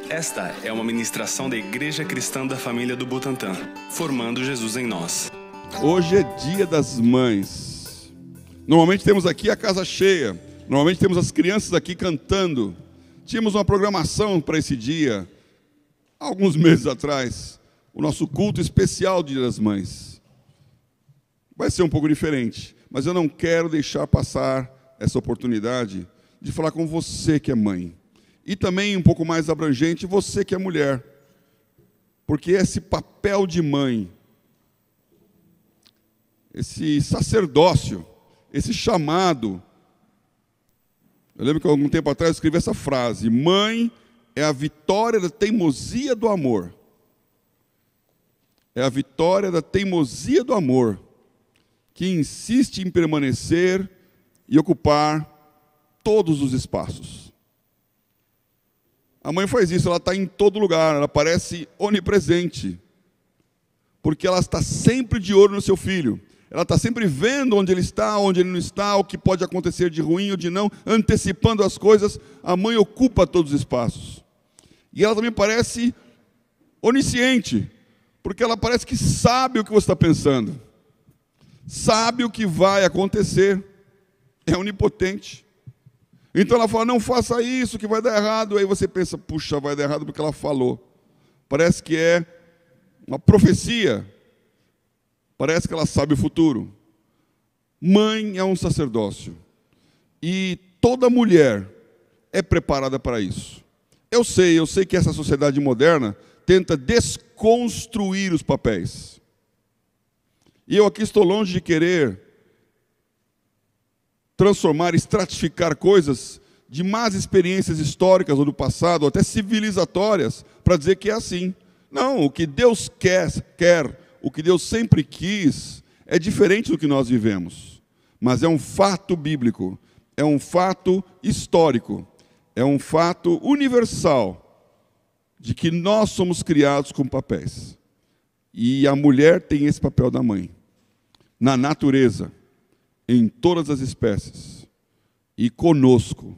Esta é uma ministração da Igreja Cristã da Família do Butantã, formando Jesus em nós. Hoje é Dia das Mães. Normalmente temos aqui a casa cheia. Normalmente temos as crianças aqui cantando. Tínhamos uma programação para esse dia, alguns meses atrás. O nosso culto especial do Dia das Mães. Vai ser um pouco diferente, mas eu não quero deixar passar essa oportunidade de falar com você que é mãe. E também um pouco mais abrangente, você que é mulher. Porque esse papel de mãe, esse sacerdócio, esse chamado. Eu lembro que algum tempo atrás eu escrevi essa frase: mãe é a vitória da teimosia do amor. É a vitória da teimosia do amor, que insiste em permanecer e ocupar todos os espaços. A mãe faz isso, ela está em todo lugar, ela parece onipresente, porque ela está sempre de olho no seu filho. Ela está sempre vendo onde ele está, onde ele não está, o que pode acontecer de ruim ou de não, antecipando as coisas. A mãe ocupa todos os espaços. E ela também parece onisciente, porque ela parece que sabe o que você está pensando, sabe o que vai acontecer, é onipotente. Então ela fala: não faça isso que vai dar errado. Aí você pensa: puxa, vai dar errado porque ela falou. Parece que é uma profecia. Parece que ela sabe o futuro. Mãe é um sacerdócio. E toda mulher é preparada para isso. Eu sei que essa sociedade moderna tenta desconstruir os papéis. E eu aqui estou longe de querer transformar, estratificar coisas de más experiências históricas ou do passado, ou até civilizatórias, para dizer que é assim. Não, o que Deus quer, o que Deus sempre quis, é diferente do que nós vivemos. Mas é um fato bíblico, é um fato histórico, é um fato universal, de que nós somos criados com papéis. E a mulher tem esse papel da mãe, na natureza, em todas as espécies, e conosco,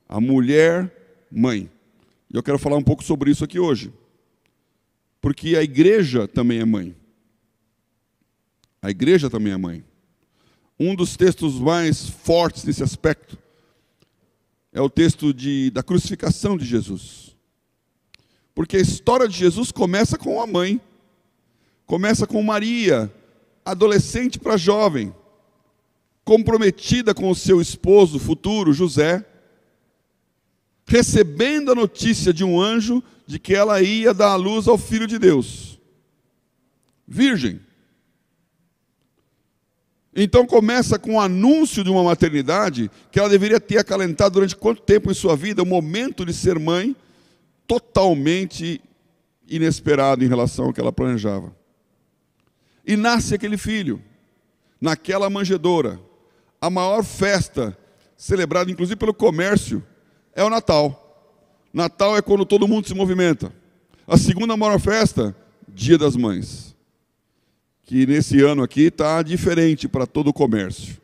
a mulher mãe. E eu quero falar um pouco sobre isso aqui hoje, porque a igreja também é mãe. A igreja também é mãe. Um dos textos mais fortes nesse aspecto é o texto da crucificação de Jesus. Porque a história de Jesus começa com a mãe, começa com Maria, adolescente para jovem, comprometida com o seu esposo futuro, José, recebendo a notícia de um anjo de que ela ia dar à luz ao Filho de Deus, virgem. Então começa com o anúncio de uma maternidade que ela deveria ter acalentado durante quanto tempo em sua vida, o momento de ser mãe, totalmente inesperado em relação ao que ela planejava. E nasce aquele filho, naquela manjedoura. A maior festa, celebrada inclusive pelo comércio, é o Natal. Natal é quando todo mundo se movimenta. A segunda maior festa, Dia das Mães. Que nesse ano aqui está diferente para todo o comércio.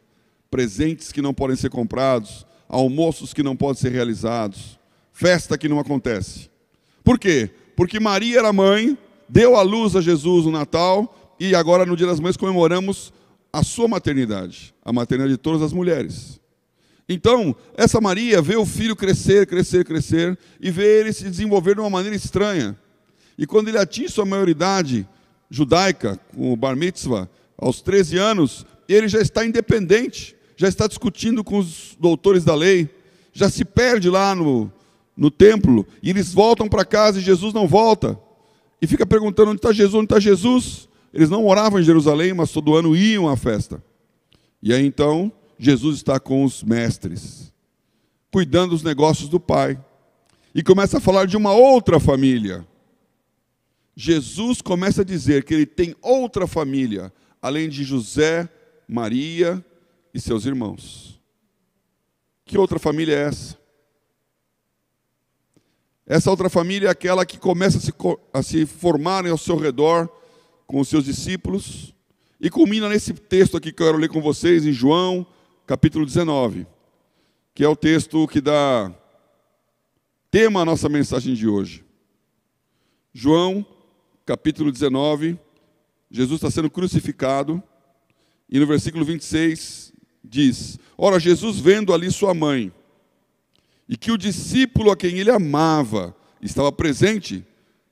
Presentes que não podem ser comprados, almoços que não podem ser realizados, festa que não acontece. Por quê? Porque Maria era mãe, deu à luz a Jesus no Natal, e agora no Dia das Mães comemoramos a sua maternidade, a maternidade de todas as mulheres. Então, essa Maria vê o filho crescer, e vê ele se desenvolver de uma maneira estranha. E quando ele atinge sua maioridade judaica, com o Bar Mitzvah, aos 13 anos, ele já está independente, já está discutindo com os doutores da lei, já se perde lá no templo, e eles voltam para casa e Jesus não volta. E fica perguntando: onde está Jesus, onde está Jesus? Eles não moravam em Jerusalém, mas todo ano iam à festa. E aí então, Jesus está com os mestres, cuidando dos negócios do Pai. E começa a falar de uma outra família. Jesus começa a dizer que ele tem outra família, além de José, Maria e seus irmãos. Que outra família é essa? Essa outra família é aquela que começa a se formar ao seu redor, com os seus discípulos, e culmina nesse texto aqui que eu quero ler com vocês, em João, capítulo 19, que é o texto que dá tema à nossa mensagem de hoje. João, capítulo 19, Jesus está sendo crucificado, e no versículo 26 diz: ora, Jesus vendo ali sua mãe, e que o discípulo a quem ele amava estava presente,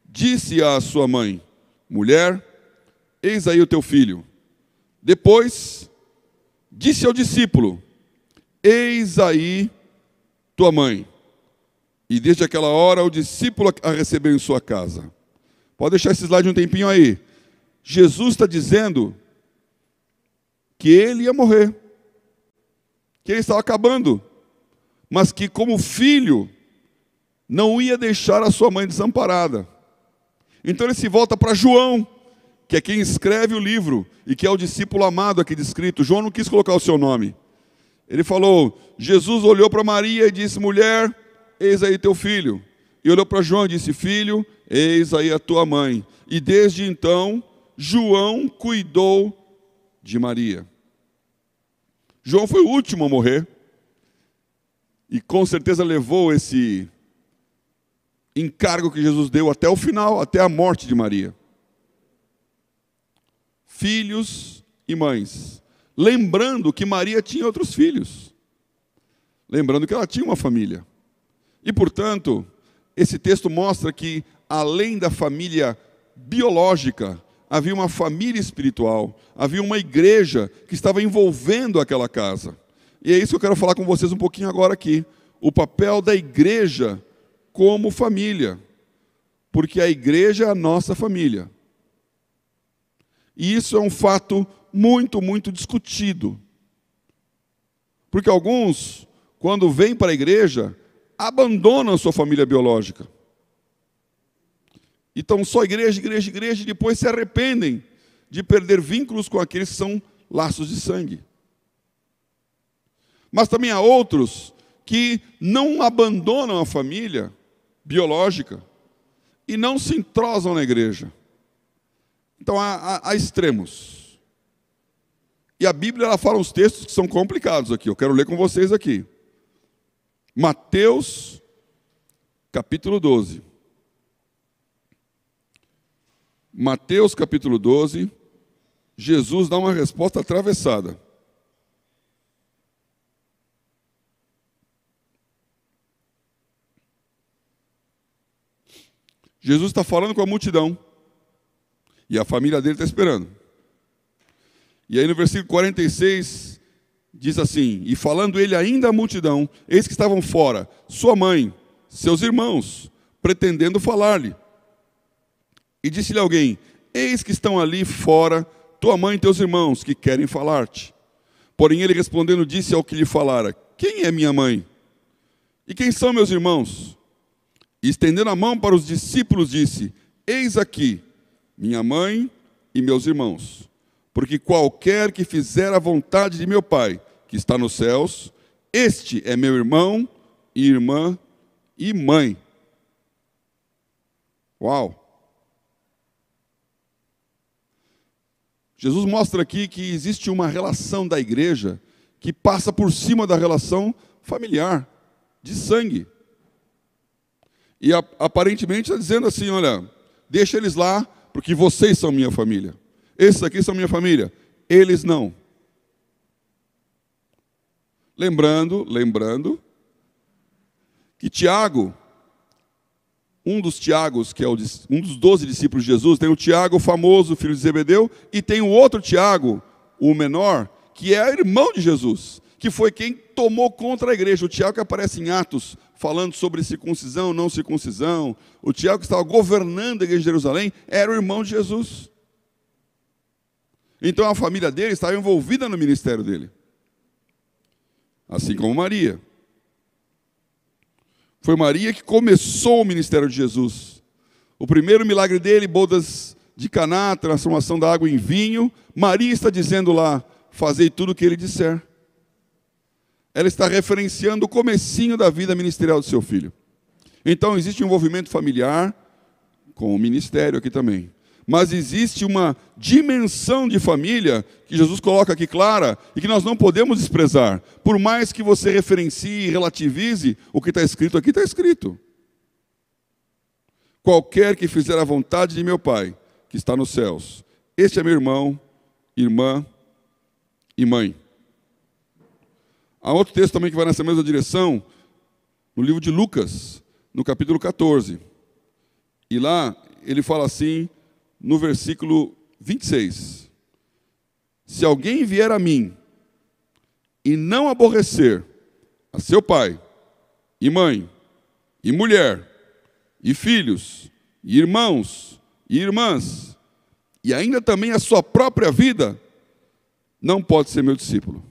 disse à sua mãe: mulher, eis aí o teu filho. Depois, disse ao discípulo: eis aí tua mãe. E desde aquela hora o discípulo a recebeu em sua casa. Pode deixar esse slide um tempinho aí. Jesus está dizendo que ele ia morrer, que ele estava acabando, mas que como filho não ia deixar a sua mãe desamparada. Então ele se volta para João, que é quem escreve o livro e que é o discípulo amado aqui descrito. João não quis colocar o seu nome. Ele falou: Jesus olhou para Maria e disse: mulher, eis aí teu filho. E olhou para João e disse: filho, eis aí a tua mãe. E desde então, João cuidou de Maria. João foi o último a morrer. E com certeza levou esse encargo que Jesus deu até o final, até a morte de Maria. Filhos e mães. Lembrando que Maria tinha outros filhos. Lembrando que ela tinha uma família. E, portanto, esse texto mostra que, além da família biológica, havia uma família espiritual, havia uma igreja que estava envolvendo aquela casa. E é isso que eu quero falar com vocês um pouquinho agora aqui. O papel da igreja como família. Porque a igreja é a nossa família. E isso é um fato muito, muito discutido. Porque alguns, quando vêm para a igreja, abandonam a sua família biológica. Então só igreja, igreja, igreja, e depois se arrependem de perder vínculos com aqueles que são laços de sangue. Mas também há outros que não abandonam a família biológica e não se entrosam na igreja. Então há extremos. E a Bíblia ela fala uns textos que são complicados aqui. Eu quero ler com vocês aqui. Mateus, capítulo 12. Mateus, capítulo 12. Jesus dá uma resposta atravessada. Jesus está falando com a multidão. E a família dele está esperando. E aí no versículo 46, diz assim: e falando ele ainda à multidão, eis que estavam fora sua mãe, seus irmãos, pretendendo falar-lhe. E disse-lhe alguém: eis que estão ali fora tua mãe e teus irmãos, que querem falar-te. Porém ele respondendo disse ao que lhe falara: quem é minha mãe? E quem são meus irmãos? E estendendo a mão para os discípulos disse: eis aqui minha mãe e meus irmãos. Porque qualquer que fizer a vontade de meu Pai, que está nos céus, este é meu irmão, irmã e mãe. Uau! Jesus mostra aqui que existe uma relação da igreja que passa por cima da relação familiar, de sangue. E aparentemente está dizendo assim: olha, deixa eles lá, porque vocês são minha família. Esses aqui são minha família, eles não. Lembrando que Tiago, um dos Tiagos, que é um dos 12 discípulos de Jesus, tem o Tiago, o famoso filho de Zebedeu, e tem o outro Tiago, o menor, que é irmão de Jesus, que foi quem tomou contra a igreja. O Tiago que aparece em Atos, falando sobre circuncisão, não circuncisão. O Tiago que estava governando a igreja de Jerusalém, era o irmão de Jesus. Então a família dele estava envolvida no ministério dele. Assim como Maria. Foi Maria que começou o ministério de Jesus. O primeiro milagre dele, bodas de Caná, transformação da água em vinho. Maria está dizendo lá: fazei tudo o que ele disser. Ela está referenciando o comecinho da vida ministerial do seu filho. Então existe um envolvimento familiar com o ministério aqui também. Mas existe uma dimensão de família que Jesus coloca aqui clara e que nós não podemos desprezar. Por mais que você referencie e relativize, o que está escrito aqui está escrito. qualquer que fizer a vontade de meu Pai, que está nos céus. Este é meu irmão, irmã e mãe. Há outro texto também que vai nessa mesma direção, no livro de Lucas, no capítulo 14. E lá ele fala assim, no versículo 26. Se alguém vier a mim e não aborrecer a seu pai, e mãe, e mulher, e filhos, e irmãos, e irmãs, e ainda também a sua própria vida, não pode ser meu discípulo.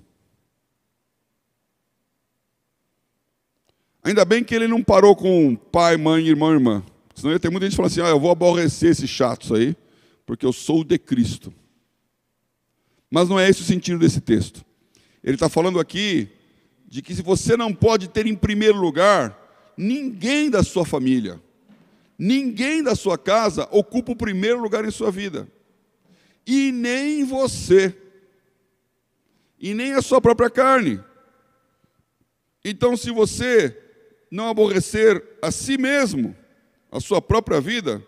Ainda bem que ele não parou com pai, mãe, irmão e irmã. Senão ia ter muita gente falando assim, eu vou aborrecer esses chatos aí, porque eu sou o de Cristo. Mas não é esse o sentido desse texto. Ele está falando aqui de que se você não pode ter em primeiro lugar, ninguém da sua família, ninguém da sua casa ocupa o primeiro lugar em sua vida. E nem você. E nem a sua própria carne. Então, se você não aborrecer a si mesmo, a sua própria vida,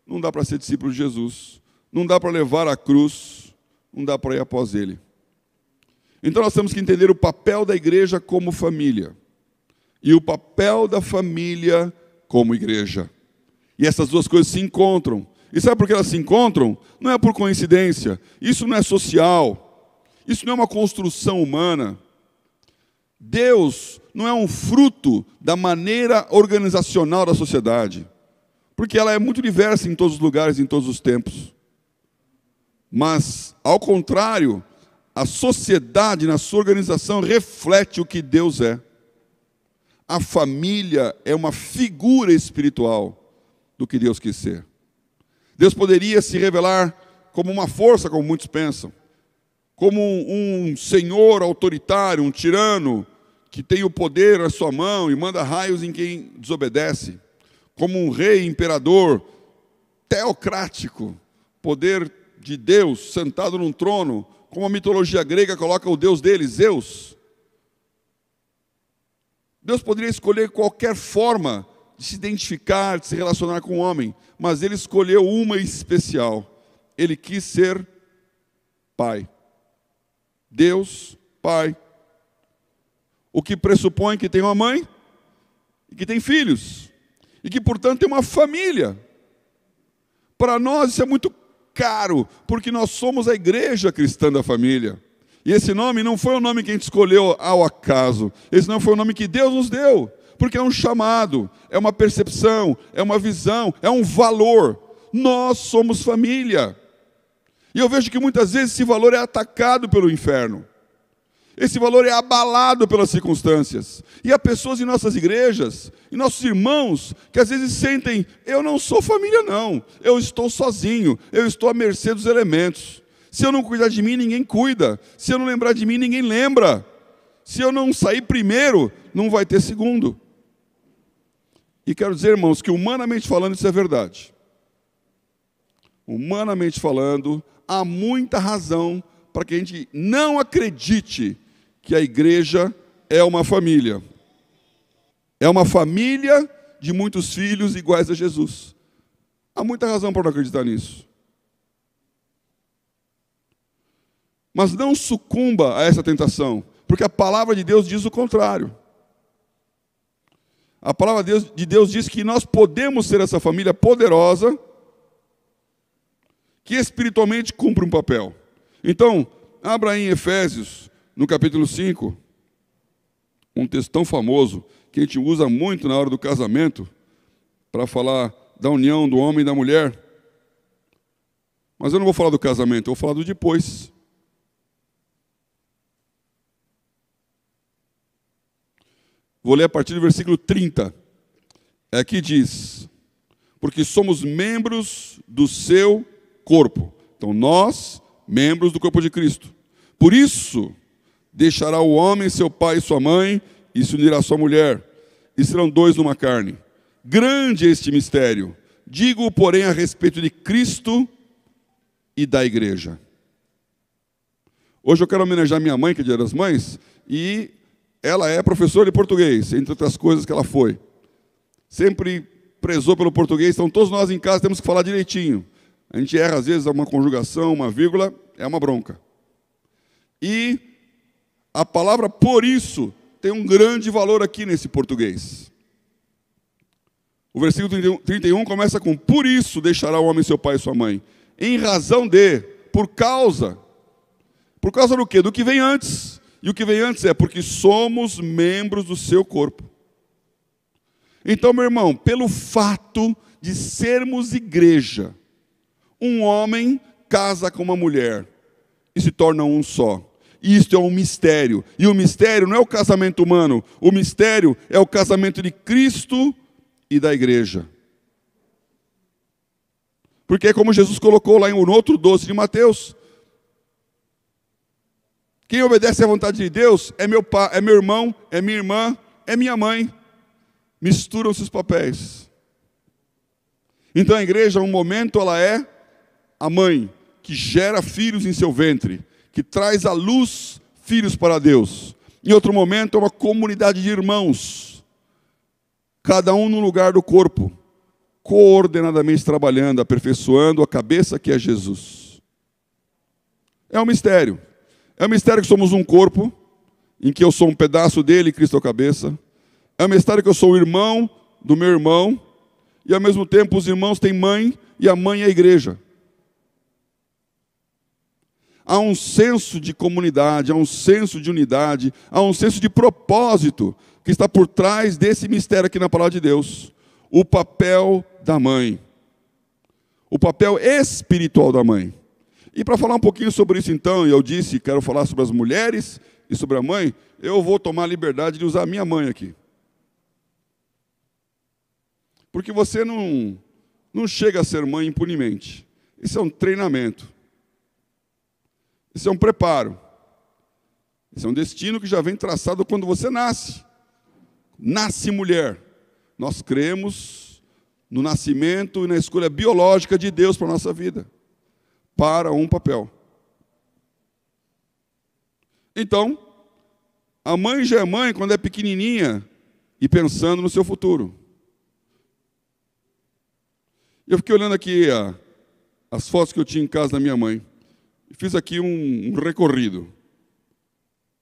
não dá para ser discípulo de Jesus, não dá para levar a cruz, não dá para ir após ele. Então nós temos que entender o papel da igreja como família e o papel da família como igreja. E essas duas coisas se encontram. E sabe por que elas se encontram? Não é por coincidência, isso não é social, isso não é uma construção humana. Deus não é um fruto da maneira organizacional da sociedade, porque ela é muito diversa em todos os lugares, em todos os tempos. Mas, ao contrário, a sociedade na sua organização reflete o que Deus é. A família é uma figura espiritual do que Deus quis ser. Deus poderia se revelar como uma força, como muitos pensam, como um senhor autoritário, um tirano, que tem o poder na sua mão e manda raios em quem desobedece, como um rei, imperador, teocrático, poder de Deus sentado num trono, como a mitologia grega coloca o Deus dele, Zeus. Deus poderia escolher qualquer forma de se identificar, de se relacionar com o homem, mas ele escolheu uma especial. Ele quis ser pai. Deus, pai. O que pressupõe que tem uma mãe e que tem filhos. E que, portanto, tem uma família. Para nós isso é muito caro, porque nós somos a igreja cristã da família. E esse nome não foi o nome que a gente escolheu ao acaso. Esse não foi o nome que Deus nos deu. Porque é um chamado, é uma percepção, é uma visão, é um valor. Nós somos família. E eu vejo que muitas vezes esse valor é atacado pelo inferno. Esse valor é abalado pelas circunstâncias. E há pessoas em nossas igrejas, e nossos irmãos, que às vezes sentem, eu não sou família não, eu estou sozinho, eu estou à mercê dos elementos. Se eu não cuidar de mim, ninguém cuida. Se eu não lembrar de mim, ninguém lembra. Se eu não sair primeiro, não vai ter segundo. E quero dizer, irmãos, que humanamente falando isso é verdade. Humanamente falando, há muita razão para que a gente não acredite que a igreja é uma família. É uma família de muitos filhos iguais a Jesus. Há muita razão para não acreditar nisso. Mas não sucumba a essa tentação, porque a palavra de Deus diz o contrário. A palavra de Deus diz que nós podemos ser essa família poderosa, que espiritualmente cumpre um papel. Então, abra aí em Efésios, no capítulo 5, um texto tão famoso, que a gente usa muito na hora do casamento, para falar da união do homem e da mulher. Mas eu não vou falar do casamento, eu vou falar do depois. Vou ler a partir do versículo 30. Aqui diz, porque somos membros do seu corpo. Então, nós, membros do corpo de Cristo. Por isso, deixará o homem seu pai e sua mãe, e se unirá à sua mulher, e serão dois numa carne. Grande é este mistério. Digo, porém, a respeito de Cristo e da igreja. Hoje eu quero homenagear minha mãe, que é Dia das Mães, e ela é professora de português, entre outras coisas que ela foi. Sempre prezou pelo português, então todos nós em casa temos que falar direitinho. A gente erra, às vezes, uma conjugação, uma vírgula, é uma bronca. E a palavra por isso tem um grande valor aqui nesse português. O versículo 31 começa com: por isso deixará o homem seu pai e sua mãe. Em razão de, por causa. Por causa do quê? Do que vem antes. E o que vem antes é porque somos membros do seu corpo. Então, meu irmão, pelo fato de sermos igreja, um homem casa com uma mulher e se torna um só. E isto é um mistério. E o mistério não é o casamento humano. O mistério é o casamento de Cristo e da igreja. Porque é como Jesus colocou lá no outro 12 de Mateus. Quem obedece à vontade de Deus é meu pai, é meu irmão, é minha irmã, é minha mãe. Misturam-se os papéis. Então a igreja, um momento, ela é a mãe que gera filhos em seu ventre, que traz à luz filhos para Deus. Em outro momento, é uma comunidade de irmãos, cada um no lugar do corpo, coordenadamente trabalhando, aperfeiçoando a cabeça que é Jesus. É um mistério. É um mistério que somos um corpo, em que eu sou um pedaço dele e Cristo é a cabeça. É um mistério que eu sou o irmão do meu irmão, e ao mesmo tempo os irmãos têm mãe, e a mãe é a igreja. Há um senso de comunidade, há um senso de unidade, há um senso de propósito que está por trás desse mistério aqui na palavra de Deus. O papel da mãe. O papel espiritual da mãe. E para falar um pouquinho sobre isso então, eu disse, quero falar sobre as mulheres e sobre a mãe, eu vou tomar a liberdade de usar a minha mãe aqui. Porque você não chega a ser mãe impunemente. Isso é um treinamento. Isso é um preparo. Isso é um destino que já vem traçado quando você nasce. Nasce mulher. Nós cremos no nascimento e na escolha biológica de Deus para a nossa vida. Para um papel. Então, a mãe já é mãe quando é pequenininha e pensando no seu futuro. Eu fiquei olhando aqui as fotos que eu tinha em casa da minha mãe. E fiz aqui um recorrido.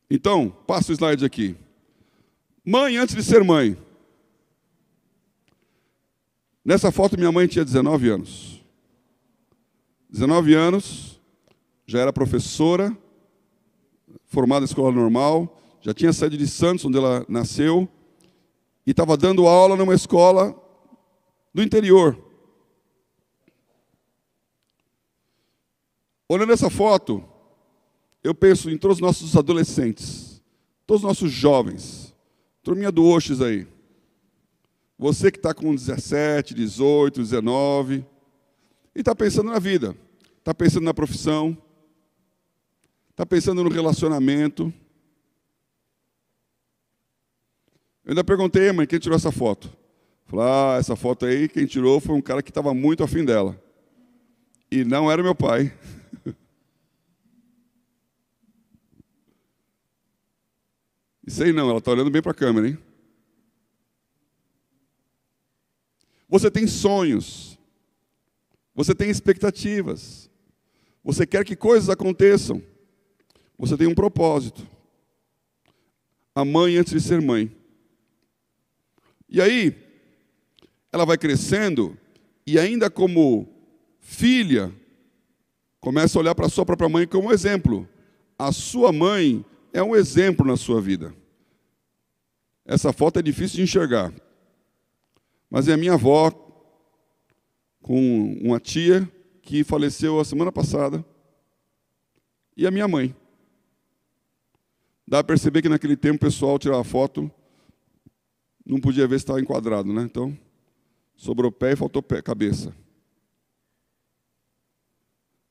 Então, passa o slide aqui. Mãe antes de ser mãe. Nessa foto, minha mãe tinha 19 anos. 19 anos, já era professora, formada em escola normal, já tinha saído de Santos, onde ela nasceu, e estava dando aula numa escola do interior. Olhando essa foto, eu penso em todos os nossos adolescentes, todos os nossos jovens, turminha do Oxis aí. Você que está com 17, 18, 19, e está pensando na vida, está pensando na profissão, está pensando no relacionamento. Eu ainda perguntei, mãe, quem tirou essa foto? Falei, essa foto aí, quem tirou foi um cara que estava muito afim dela. E não era meu pai. Isso aí não, ela está olhando bem para a câmera, hein? Você tem sonhos. Você tem expectativas. Você quer que coisas aconteçam. Você tem um propósito. A mãe antes de ser mãe. E aí, ela vai crescendo e ainda como filha, começa a olhar para a sua própria mãe como exemplo. A sua mãe é um exemplo na sua vida. Essa foto é difícil de enxergar. Mas é a minha avó com uma tia que faleceu a semana passada e a minha mãe. Dá para perceber que naquele tempo o pessoal tirava foto, não podia ver se estava enquadrado, né? Então, sobrou pé e faltou cabeça.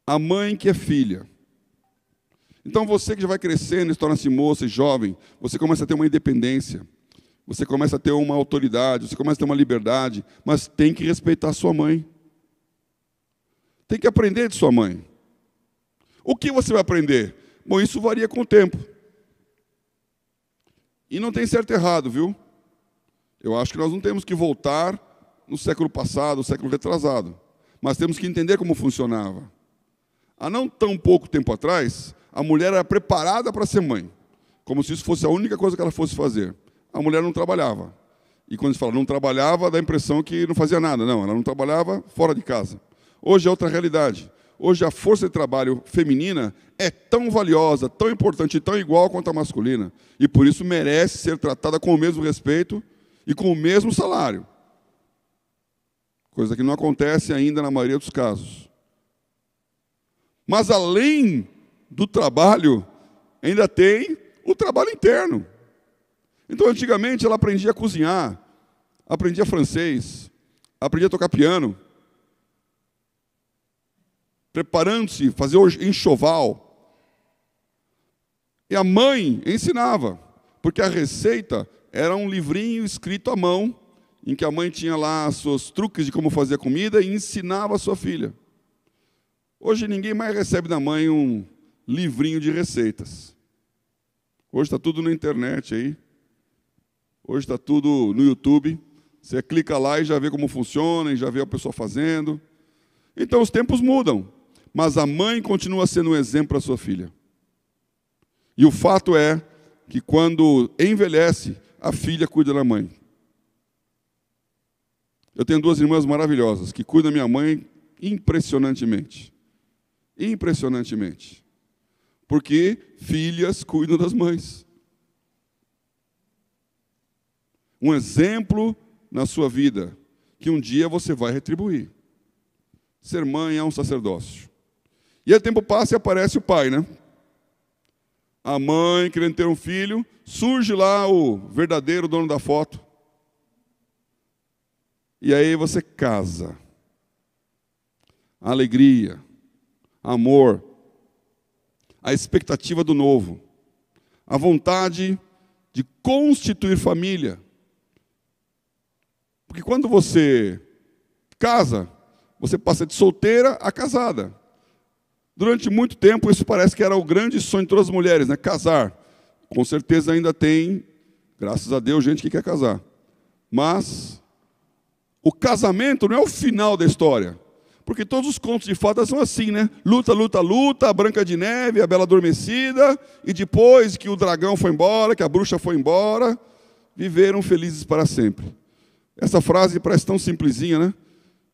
A mãe que é filha. Então você que já vai crescendo, se torna-se moça e jovem, você começa a ter uma independência, você começa a ter uma autoridade, você começa a ter uma liberdade, mas tem que respeitar a sua mãe. Tem que aprender de sua mãe. O que você vai aprender? Bom, isso varia com o tempo. E não tem certo e errado, viu? Eu acho que nós não temos que voltar no século passado, século retrasado. Mas temos que entender como funcionava. Há não tão pouco tempo atrás, a mulher era preparada para ser mãe, como se isso fosse a única coisa que ela fosse fazer. A mulher não trabalhava. E quando se fala não trabalhava, dá a impressão que não fazia nada. Não, ela não trabalhava fora de casa. Hoje é outra realidade. Hoje a força de trabalho feminina é tão valiosa, tão importante e tão igual quanto a masculina. E por isso merece ser tratada com o mesmo respeito e com o mesmo salário. Coisa que não acontece ainda na maioria dos casos. Mas além do trabalho, ainda tem o trabalho interno. Então, antigamente, ela aprendia a cozinhar, aprendia francês, aprendia a tocar piano, preparando-se, fazia enxoval. E a mãe ensinava, porque a receita era um livrinho escrito à mão, em que a mãe tinha lá os seus truques de como fazer comida e ensinava a sua filha. Hoje ninguém mais recebe da mãe um livrinho de receitas. Hoje está tudo na internet aí. Hoje está tudo no YouTube. Você clica lá e já vê como funciona, e já vê a pessoa fazendo. Então os tempos mudam, mas a mãe continua sendo um exemplo para a sua filha. E o fato é que quando envelhece, a filha cuida da mãe. Eu tenho 2 irmãs maravilhosas que cuidam da minha mãe impressionantemente. Impressionantemente. Porque filhas cuidam das mães. Um exemplo na sua vida que um dia você vai retribuir. Ser mãe é um sacerdócio. E aí o tempo passa e aparece o pai, né? A mãe querendo ter um filho, surge lá o verdadeiro dono da foto. E aí você casa. Alegria, amor, a expectativa do novo, a vontade de constituir família. Porque quando você casa, você passa de solteira a casada. Durante muito tempo, isso parece que era o grande sonho de todas as mulheres, né? Casar. Com certeza ainda tem, graças a Deus, gente que quer casar. Mas o casamento não é o final da história. Porque todos os contos de fadas são assim, né? Luta, luta, luta, a Branca de Neve, a Bela Adormecida, e depois que o dragão foi embora, que a bruxa foi embora, viveram felizes para sempre. Essa frase parece tão simplesinha, né?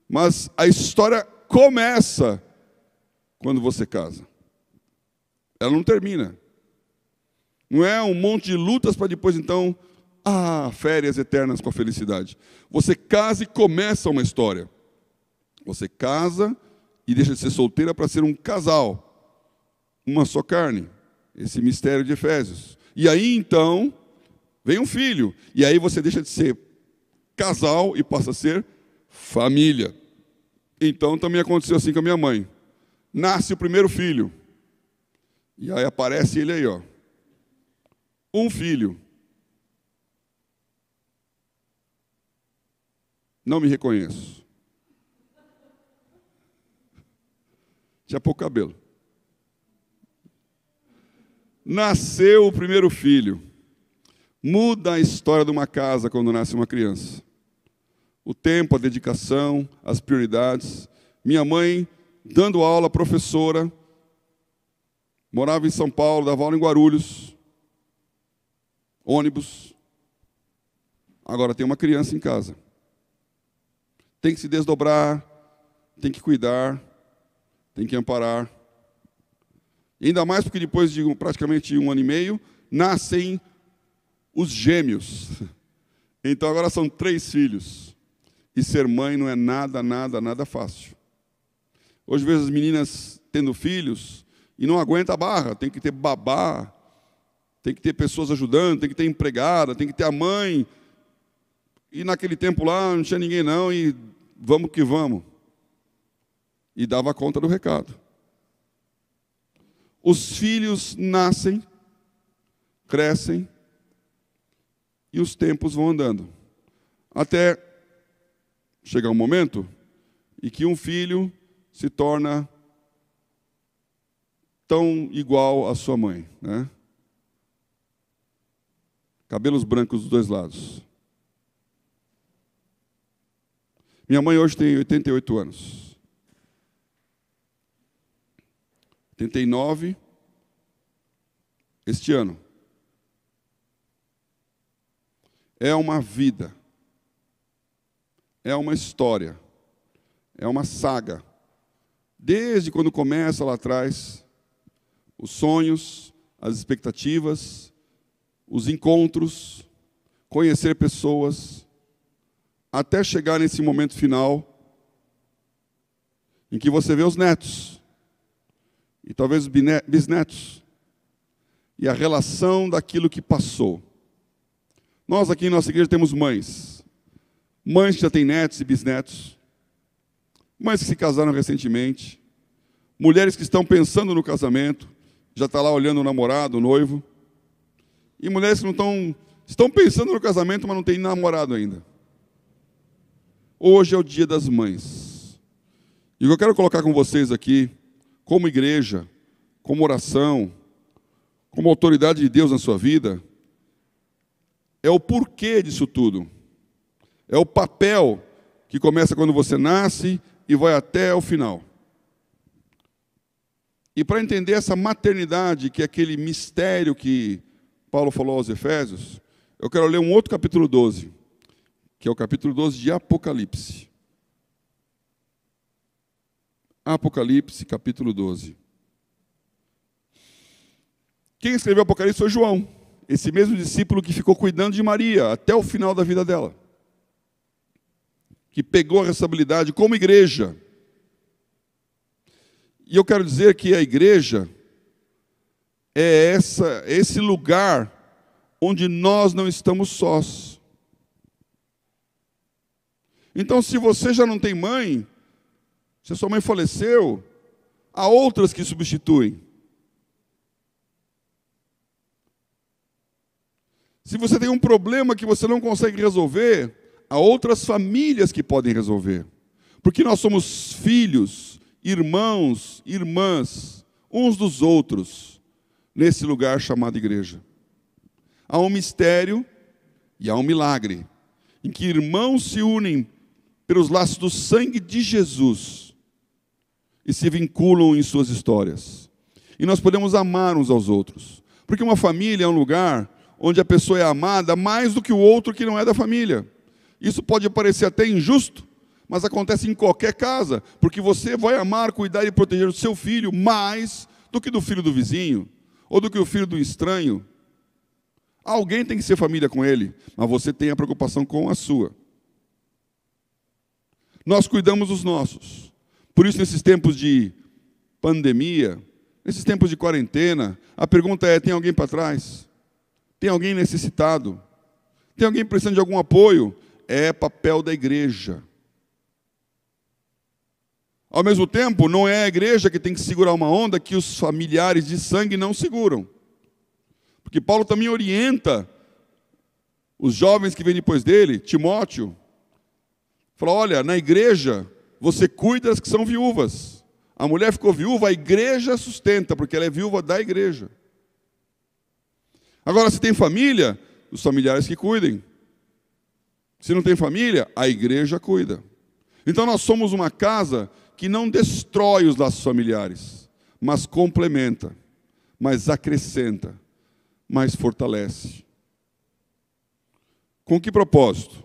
Mas a história começa quando você casa. Ela não termina. Não é um monte de lutas para depois, então, férias eternas com a felicidade. Você casa e começa uma história. Você casa e deixa de ser solteira para ser um casal. Uma só carne. Esse mistério de Efésios. E aí, então, vem um filho. E aí você deixa de ser casal e passa a ser família. Então, também aconteceu assim com a minha mãe. Nasce o primeiro filho. E aí aparece ele aí, ó. Um filho. Não me reconheço. Tinha pouco cabelo. Nasceu o primeiro filho. Muda a história de uma casa quando nasce uma criança. O tempo, a dedicação, as prioridades. Minha mãe, dando aula, professora, morava em São Paulo, dava aula em Guarulhos, ônibus. Agora tem uma criança em casa. Tem que se desdobrar, tem que cuidar, tem que amparar. E ainda mais porque depois de praticamente 1 ano e meio, nascem os gêmeos. Então agora são 3 filhos. E ser mãe não é nada fácil. Hoje vejo as meninas tendo filhos e não aguenta a barra. Tem que ter babá, tem que ter pessoas ajudando, tem que ter empregada, tem que ter a mãe. E naquele tempo lá não tinha ninguém não, e vamos que vamos. E dava conta do recado. Os filhos nascem, crescem, e os tempos vão andando. Até chegar um momento em que um filho se torna tão igual à sua mãe, né? Cabelos brancos dos 2 lados. Minha mãe hoje tem 88 anos. 89 este ano. É uma vida. É uma história. É uma saga. Desde quando começa lá atrás, os sonhos, as expectativas, os encontros, conhecer pessoas, até chegar nesse momento final, em que você vê os netos, e talvez os bisnetos, e a relação daquilo que passou. Nós aqui em nossa igreja temos mães. Mães que já têm netos e bisnetos. Mães que se casaram recentemente. Mulheres que estão pensando no casamento, já está lá olhando o namorado, o noivo. E mulheres que não estão pensando no casamento, mas não têm namorado ainda. Hoje é o dia das mães. E o que eu quero colocar com vocês aqui, como igreja, como oração, como autoridade de Deus na sua vida, é o porquê disso tudo. É o papel que começa quando você nasce e vai até o final. E para entender essa maternidade, que é aquele mistério que Paulo falou aos Efésios, eu quero ler um outro capítulo 12, que é o capítulo 12 de Apocalipse. Apocalipse, capítulo 12. Quem escreveu Apocalipse foi João, esse mesmo discípulo que ficou cuidando de Maria até o final da vida dela, que pegou a responsabilidade como igreja. E eu quero dizer que a igreja é esse lugar onde nós não estamos sós. Então, se você já não tem mãe, se a sua mãe faleceu, há outras que substituem. Se você tem um problema que você não consegue resolver, há outras famílias que podem resolver. Porque nós somos filhos, irmãos, irmãs, uns dos outros, nesse lugar chamado igreja. Há um mistério e há um milagre, em que irmãos se unem pelos laços do sangue de Jesus e se vinculam em suas histórias. E nós podemos amar uns aos outros. Porque uma família é um lugar onde a pessoa é amada mais do que o outro que não é da família. Isso pode parecer até injusto, mas acontece em qualquer casa, porque você vai amar, cuidar e proteger o seu filho mais do que do filho do vizinho, ou do que o filho do estranho. Alguém tem que ser família com ele, mas você tem a preocupação com a sua. Nós cuidamos dos nossos. Por isso, nesses tempos de pandemia, nesses tempos de quarentena, a pergunta é, tem alguém para trás? Tem alguém necessitado? Tem alguém precisando de algum apoio? É papel da igreja. Ao mesmo tempo, não é a igreja que tem que segurar uma onda que os familiares de sangue não seguram. Porque Paulo também orienta os jovens que vêm depois dele, Timóteo, fala, olha, na igreja você cuida das que são viúvas. A mulher ficou viúva, a igreja sustenta, porque ela é viúva da igreja. Agora, se tem família, os familiares que cuidem. Se não tem família, a igreja cuida. Então nós somos uma casa que não destrói os laços familiares, mas complementa, mas acrescenta, mas fortalece. Com que propósito?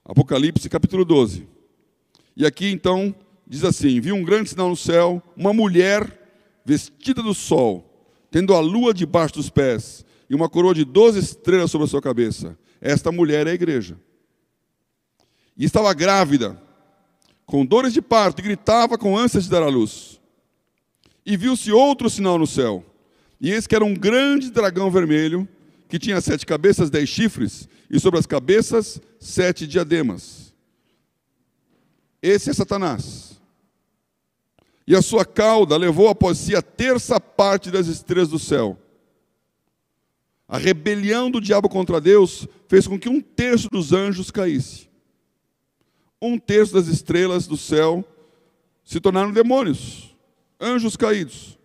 Apocalipse capítulo 12. E aqui então diz assim, vi um grande sinal no céu, uma mulher vestida do sol, tendo a lua debaixo dos pés, e uma coroa de 12 estrelas sobre a sua cabeça. Esta mulher é a igreja. E estava grávida, com dores de parto, e gritava com ânsias de dar à luz. E viu-se outro sinal no céu, e eis que era um grande dragão vermelho, que tinha 7 cabeças, 10 chifres, e sobre as cabeças 7 diademas. Esse é Satanás. E a sua cauda levou após si a terça parte das estrelas do céu. A rebelião do diabo contra Deus fez com que 1/3 dos anjos caísse. 1/3 das estrelas do céu se tornaram demônios, anjos caídos.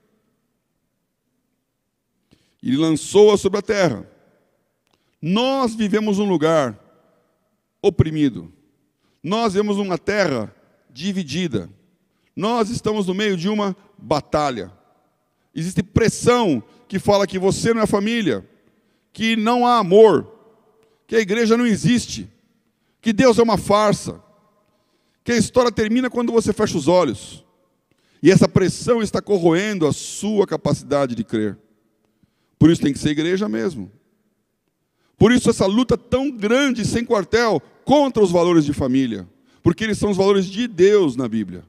E lançou-a sobre a terra. Nós vivemos num lugar oprimido. Nós vemos uma terra dividida. Nós estamos no meio de uma batalha. Existe pressão que fala que você não é família, que não há amor, que a igreja não existe, que Deus é uma farsa, que a história termina quando você fecha os olhos. E essa pressão está corroendo a sua capacidade de crer. Por isso tem que ser igreja mesmo. Por isso essa luta tão grande, sem quartel, contra os valores de família. Porque eles são os valores de Deus na Bíblia.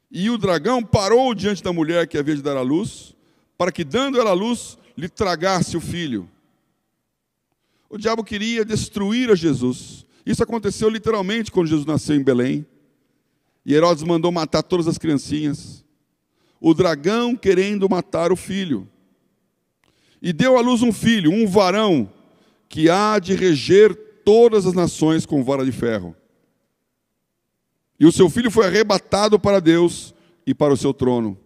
E o dragão parou diante da mulher que havia de dar à luz, para que, dando ela à luz, lhe tragasse o filho. O diabo queria destruir a Jesus. Isso aconteceu literalmente quando Jesus nasceu em Belém. E Herodes mandou matar todas as criancinhas. O dragão querendo matar o filho. E deu à luz um filho, um varão, que há de reger todas as nações com vara de ferro. E o seu filho foi arrebatado para Deus e para o seu trono.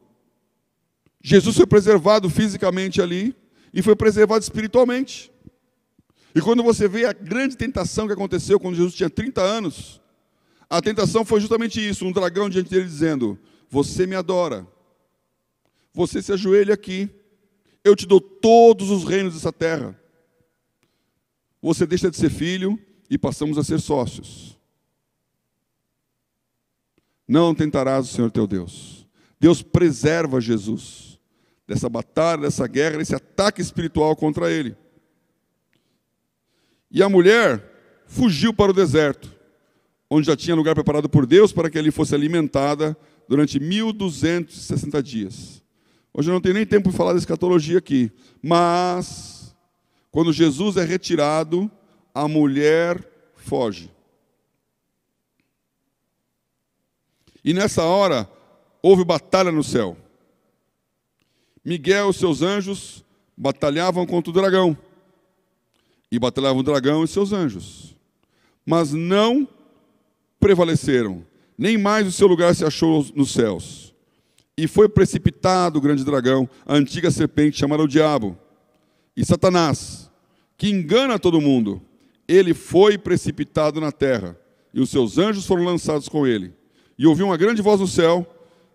Jesus foi preservado fisicamente ali e foi preservado espiritualmente. E quando você vê a grande tentação que aconteceu quando Jesus tinha 30 anos, a tentação foi justamente isso, um dragão diante dele dizendo: você me adora, você se ajoelha aqui, eu te dou todos os reinos dessa terra. Você deixa de ser filho e passamos a ser sócios. Não tentarás o Senhor teu Deus. Deus preserva Jesus dessa batalha, dessa guerra, desse ataque espiritual contra ele. E a mulher fugiu para o deserto, onde já tinha lugar preparado por Deus para que ali fosse alimentada durante 1260 dias. Hoje eu não tenho nem tempo de falar da escatologia aqui, mas quando Jesus é retirado, a mulher foge. E nessa hora, houve batalha no céu. Miguel e seus anjos batalhavam contra o dragão. E batalhavam o dragão e seus anjos. Mas não prevaleceram. Nem mais o seu lugar se achou nos céus. E foi precipitado o grande dragão, a antiga serpente chamada o diabo. E Satanás, que engana todo mundo, ele foi precipitado na terra. E os seus anjos foram lançados com ele. E ouvi uma grande voz no céu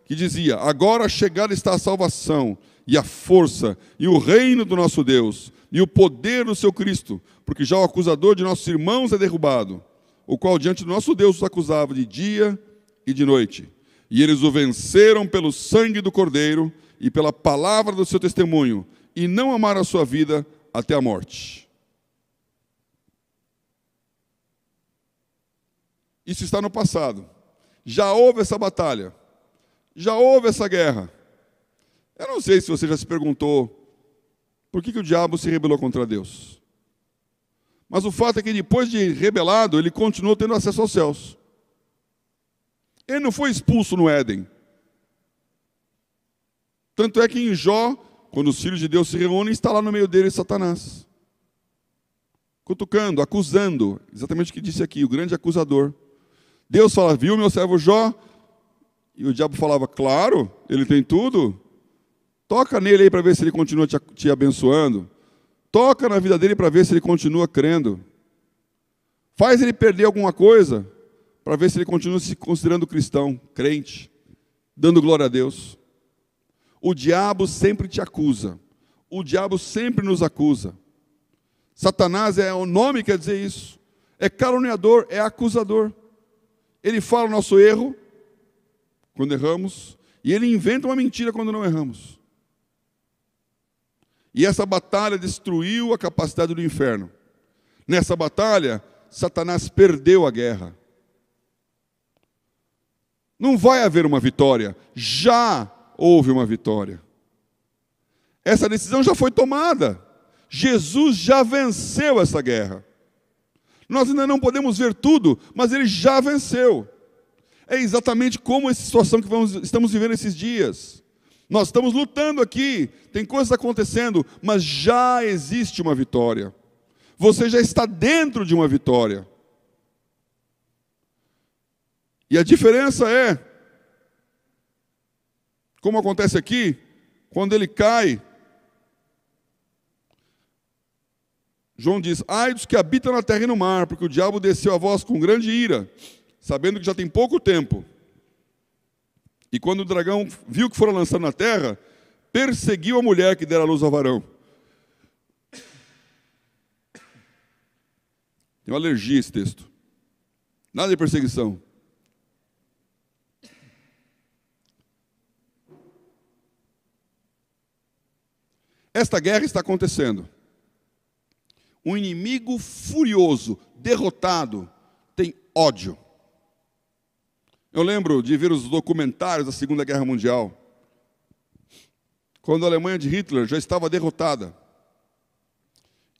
que dizia: agora chegada está a salvação, e a força, e o reino do nosso Deus, e o poder do seu Cristo, porque já o acusador de nossos irmãos é derrubado, o qual diante do nosso Deus os acusava de dia e de noite. E eles o venceram pelo sangue do Cordeiro e pela palavra do seu testemunho, e não amaram a sua vida até a morte. Isso está no passado. Já houve essa batalha. Já houve essa guerra. Eu não sei se você já se perguntou por que o diabo se rebelou contra Deus. Mas o fato é que depois de rebelado, ele continuou tendo acesso aos céus. Ele não foi expulso no Éden. Tanto é que em Jó, quando os filhos de Deus se reúnem, está lá no meio deles Satanás. Cutucando, acusando, exatamente o que disse aqui, o grande acusador. Deus fala: viu meu servo Jó? E o diabo falava: claro, ele tem tudo. Toca nele aí para ver se ele continua te abençoando. Toca na vida dele para ver se ele continua crendo. Faz ele perder alguma coisa para ver se ele continua se considerando cristão, crente, dando glória a Deus. O diabo sempre te acusa. O diabo sempre nos acusa. Satanás é o nome que quer dizer isso. É caluniador, é acusador. Ele fala o nosso erro quando erramos, e ele inventa uma mentira quando não erramos. E essa batalha destruiu a capacidade do inferno. Nessa batalha, Satanás perdeu a guerra. Não vai haver uma vitória. Já houve uma vitória. Essa decisão já foi tomada. Jesus já venceu essa guerra. Nós ainda não podemos ver tudo, mas ele já venceu. É exatamente como essa situação que estamos vivendo esses dias. Nós estamos lutando aqui, tem coisas acontecendo, mas já existe uma vitória. Você já está dentro de uma vitória. E a diferença é, como acontece aqui, quando ele cai, João diz: ai dos que habitam na terra e no mar, porque o diabo desceu a vós com grande ira, sabendo que já tem pouco tempo. E quando o dragão viu que fora lançado na terra, perseguiu a mulher que dera luz ao varão. Tem uma alergia esse texto. Nada de perseguição. Esta guerra está acontecendo. Um inimigo furioso, derrotado, tem ódio. Eu lembro de ver os documentários da Segunda Guerra Mundial, quando a Alemanha de Hitler já estava derrotada.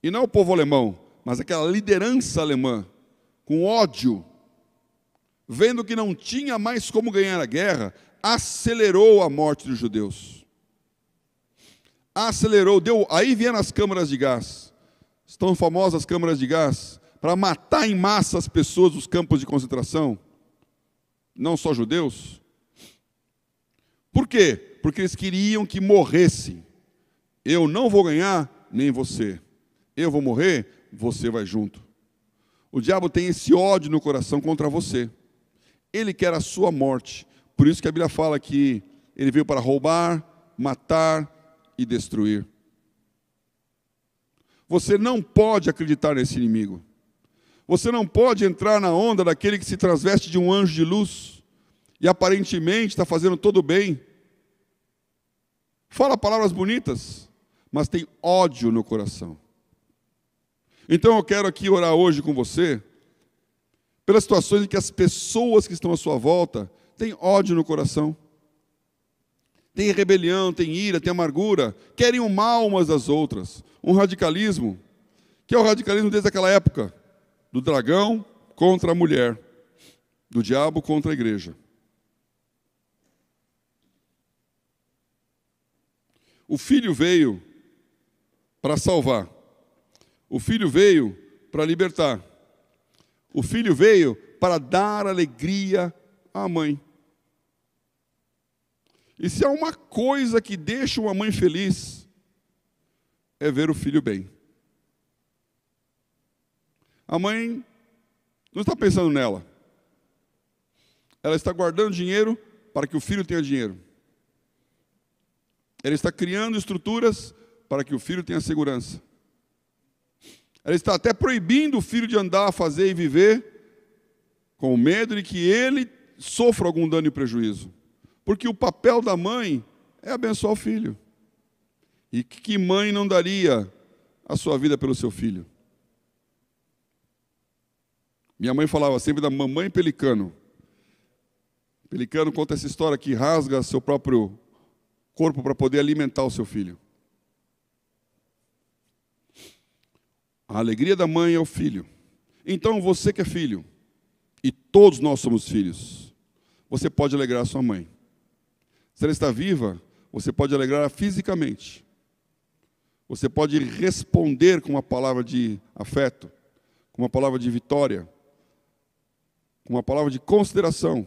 E não o povo alemão, mas aquela liderança alemã, com ódio, vendo que não tinha mais como ganhar a guerra, acelerou a morte dos judeus. Acelerou, aí vieram as câmaras de gás. Estão famosas as câmaras de gás, para matar em massa as pessoas dos campos de concentração, não só judeus. Por quê? Porque eles queriam que morressem. Eu não vou ganhar, nem você. Eu vou morrer, você vai junto. O diabo tem esse ódio no coração contra você. Ele quer a sua morte. Por isso que a Bíblia fala que ele veio para roubar, matar e destruir. Você não pode acreditar nesse inimigo. Você não pode entrar na onda daquele que se transveste de um anjo de luz e aparentemente está fazendo todo bem. Fala palavras bonitas, mas tem ódio no coração. Então eu quero aqui orar hoje com você pelas situações em que as pessoas que estão à sua volta têm ódio no coração. Tem rebelião, tem ira, tem amargura, querem o mal umas das outras. Um radicalismo, que é o radicalismo desde aquela época, do dragão contra a mulher, do diabo contra a igreja. O Filho veio para salvar. O Filho veio para libertar. O Filho veio para dar alegria à mãe. E se há uma coisa que deixa uma mãe feliz, é ver o filho bem. A mãe não está pensando nela. Ela está guardando dinheiro para que o filho tenha dinheiro. Ela está criando estruturas para que o filho tenha segurança. Ela está até proibindo o filho de andar, fazer e viver com medo de que ele sofra algum dano e prejuízo. Porque o papel da mãe é abençoar o filho. E que mãe não daria a sua vida pelo seu filho? Minha mãe falava sempre da mamãe pelicano. Pelicano conta essa história que rasga seu próprio corpo para poder alimentar o seu filho. A alegria da mãe é o filho. Então você que é filho, e todos nós somos filhos, você pode alegrar a sua mãe. Se ela está viva, você pode alegrar fisicamente. Você pode responder com uma palavra de afeto, com uma palavra de vitória, com uma palavra de consideração.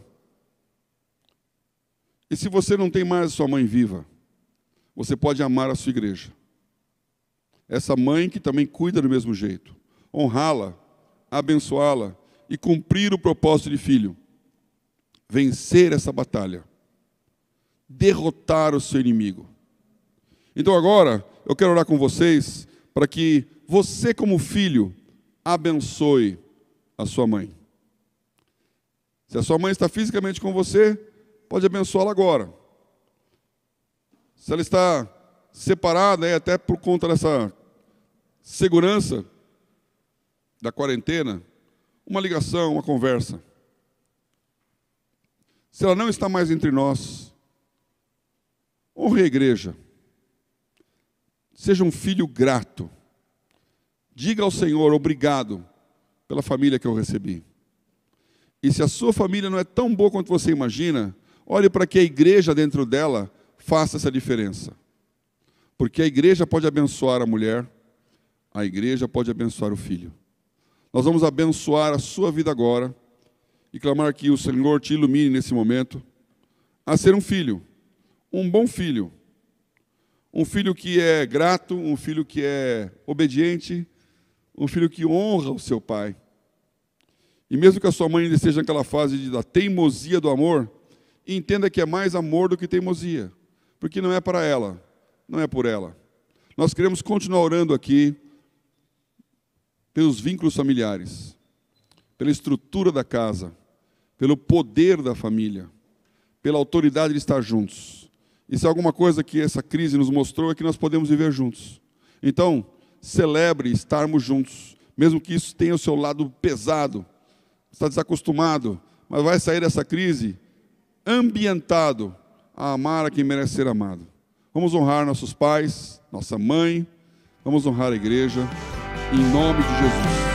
E se você não tem mais a sua mãe viva, você pode amar a sua igreja. Essa mãe que também cuida do mesmo jeito. Honrá-la, abençoá-la e cumprir o propósito de filho. Vencer essa batalha. Derrotar o seu inimigo. Então agora, eu quero orar com vocês para que você como filho abençoe a sua mãe. Se a sua mãe está fisicamente com você, pode abençoá-la agora. Se ela está separada, até por conta dessa segurança da quarentena, uma ligação, uma conversa. Se ela não está mais entre nós, honre a igreja. Seja um filho grato. Diga ao Senhor, obrigado pela família que eu recebi. E se a sua família não é tão boa quanto você imagina, olhe para que a igreja dentro dela faça essa diferença. Porque a igreja pode abençoar a mulher, a igreja pode abençoar o filho. Nós vamos abençoar a sua vida agora e clamar que o Senhor te ilumine nesse momento a ser um filho, um bom filho. Um filho que é grato, um filho que é obediente, um filho que honra o seu pai. E mesmo que a sua mãe ainda esteja naquela fase da teimosia do amor, entenda que é mais amor do que teimosia, porque não é para ela, não é por ela. Nós queremos continuar orando aqui pelos vínculos familiares, pela estrutura da casa, pelo poder da família, pela autoridade de estar juntos. E se alguma coisa que essa crise nos mostrou é que nós podemos viver juntos. Então, celebre estarmos juntos, mesmo que isso tenha o seu lado pesado. Está desacostumado, mas vai sair dessa crise ambientado a amar a quem merece ser amado. Vamos honrar nossos pais, nossa mãe, vamos honrar a igreja, em nome de Jesus.